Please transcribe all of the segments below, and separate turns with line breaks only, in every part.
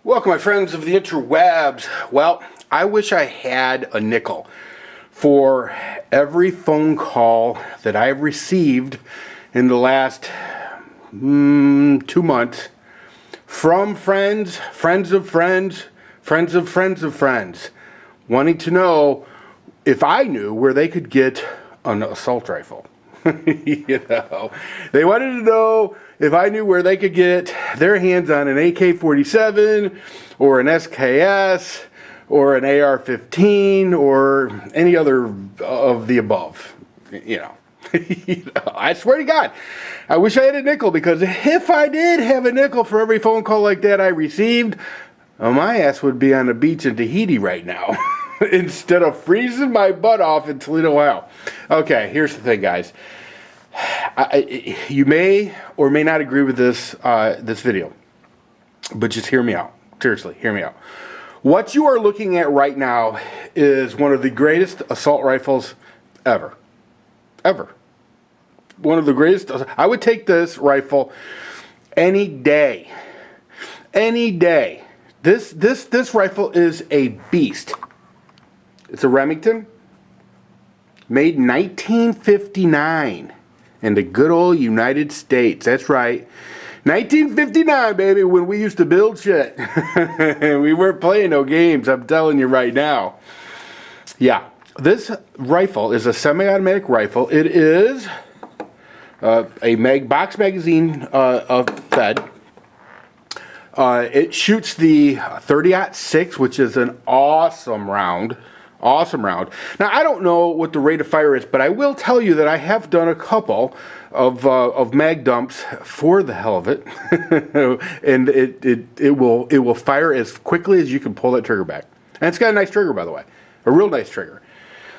Welcome, my friends of the interwebs. Well, I wish I had a nickel for every phone call that I've received in the last 2 months from friends, friends of friends, friends of friends of friends, wanting to know if I knew where they could get an assault rifle. They wanted to know if I knew where they could get their hands on an AK-47 or an SKS or an AR15 or any other of the above. I swear to God, I wish I had a nickel, because if I did have a nickel for every phone call like that I received, my ass would be on the beach in Tahiti right now instead of freezing my butt off in Toledo, Ohio. Okay, here's the thing, guys. You may or may not agree with this video, but just hear me out. Seriously, hear me out. What you are looking at right now is one of the greatest assault rifles ever. Ever. One of the greatest. I would take this rifle any day. Any day. This rifle is a beast. It's a Remington, made in 1959 in the good old United States. That's right. 1959, baby, when we used to build shit. We weren't playing no games, I'm telling you right now. Yeah, this rifle is a semi-automatic rifle. It is a box magazine fed. It shoots the 30-06, which is an awesome round. Awesome round. Now, I don't know what the rate of fire is, but I will tell you that I have done a couple of mag dumps for the hell of it, and it will fire as quickly as you can pull that trigger back. And it's got a nice trigger, by the way, a real nice trigger.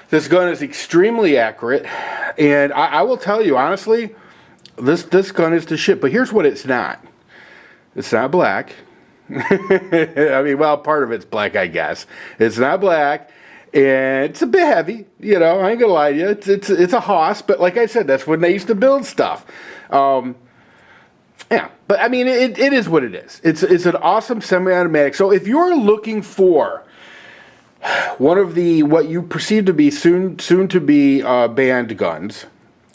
This gun is extremely accurate, and I will tell you honestly, this gun is the shit. But here's what it's not. It's not black. I mean, well, part of it's black, I guess. It's not black. And it's a bit heavy, I ain't gonna lie to you. It's a hoss, but like I said, that's when they used to build stuff. Yeah, but I mean, it is what it is. It's an awesome semi-automatic. So if you're looking for one of the what you perceive to be soon to be banned guns,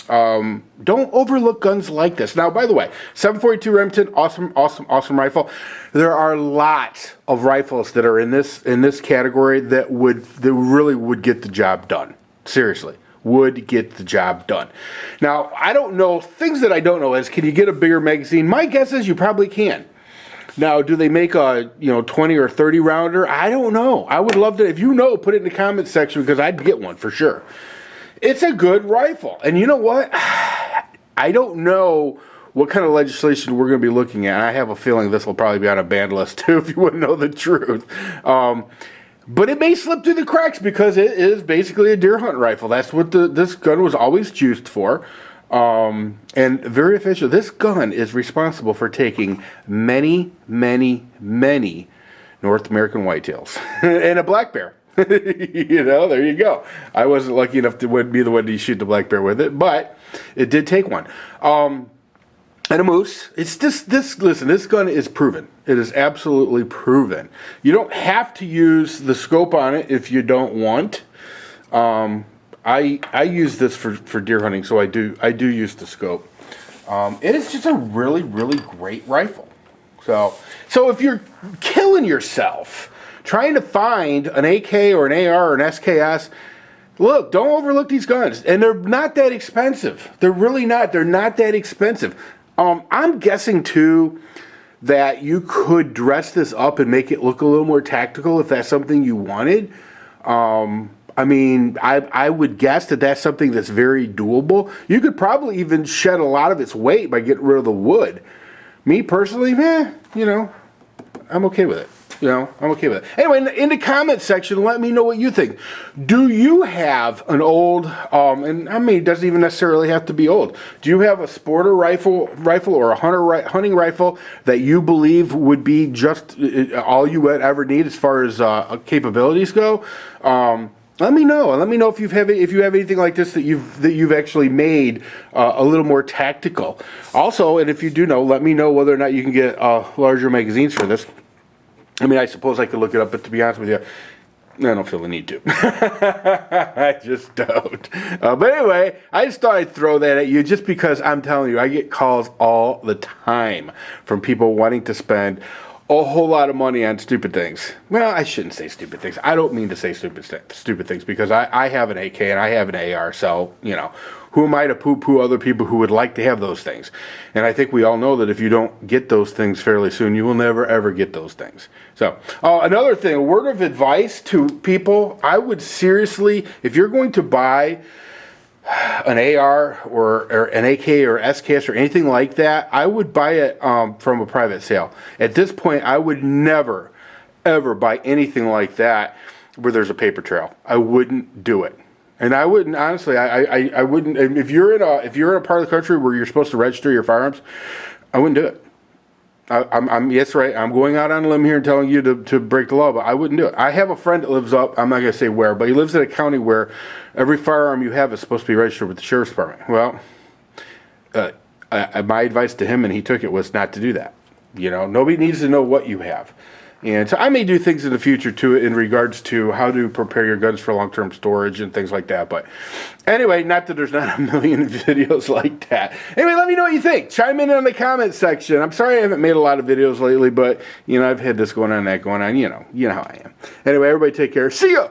don't overlook guns like this. Now, by the way, 742 Remington, awesome rifle. There are lots of rifles that are in this category that really would get the job done. Seriously, would get the job done. Now, I don't know, things that I don't know is, can you get a bigger magazine? My guess is you probably can. Now, do they make a 20 or 30 rounder? I don't know. I would love to, if you know, put it in the comments section, because I'd get one for sure. It's a good rifle. And you know what? I don't know what kind of legislation we're going to be looking at. I have a feeling this will probably be on a banned list too, if you want to know the truth. But it may slip through the cracks, because it is basically a deer hunt rifle. That's what this gun was always used for. And very official. This gun is responsible for taking many, many, many North American whitetails and a black bear. There you go. I wasn't lucky enough to be the one to shoot the black bear with it, but it did take one. And a moose. It's listen, this gun is proven. It is absolutely proven. You don't have to use the scope on it if you don't want. I use this for deer hunting, so I do use the scope. It is just a really, really great rifle. So if you're killing yourself trying to find an AK or an AR or an SKS, look, don't overlook these guns. And they're not that expensive. They're really not. They're not that expensive. I'm guessing, too, that you could dress this up and make it look a little more tactical if that's something you wanted. I mean, I would guess that that's something that's very doable. You could probably even shed a lot of its weight by getting rid of the wood. Me, personally, I'm okay with it. I'm okay with it. Anyway, in the comments section, let me know what you think. Do you have an old, and I mean, it doesn't even necessarily have to be old. Do you have a sporter rifle or a hunting rifle that you believe would be just all you would ever need as far as capabilities go? Let me know. Let me know if you have anything like this that you've actually made a little more tactical. Also, and if you do know, let me know whether or not you can get larger magazines for this. I mean, I suppose I could look it up, but to be honest with you, I don't feel the need to. I just don't. But anyway, I just thought I'd throw that at you just because I'm telling you, I get calls all the time from people wanting to spend a whole lot of money on stupid things. Well, I shouldn't say stupid things. I don't mean to say stupid things because I have an AK and I have an AR, so, you know, who am I to poo-poo other people who would like to have those things? And I think we all know that if you don't get those things fairly soon, you will never, ever get those things. So, another thing, a word of advice to people, I would seriously, if you're going to buy an AR or an AK or SKS or anything like that, I would buy it from a private sale. At this point, I would never, ever buy anything like that where there's a paper trail. I wouldn't do it. And I wouldn't, honestly, I wouldn't, if you're in a part of the country where you're supposed to register your firearms, I wouldn't do it. Yes, right, I'm going out on a limb here and telling you to break the law, but I wouldn't do it. I have a friend that lives up, I'm not going to say where, but he lives in a county where every firearm you have is supposed to be registered with the sheriff's department. Well, my advice to him, and he took it, was not to do that. You know, nobody needs to know what you have. And so I may do things in the future too in regards to how to prepare your guns for long-term storage and things like that. But anyway, not that there's not a million videos like that. Anyway, let me know what you think. Chime in the comment section. I'm sorry I haven't made a lot of videos lately, but you know, I've had this going on, that going on. You know how I am. Anyway, everybody take care. See ya.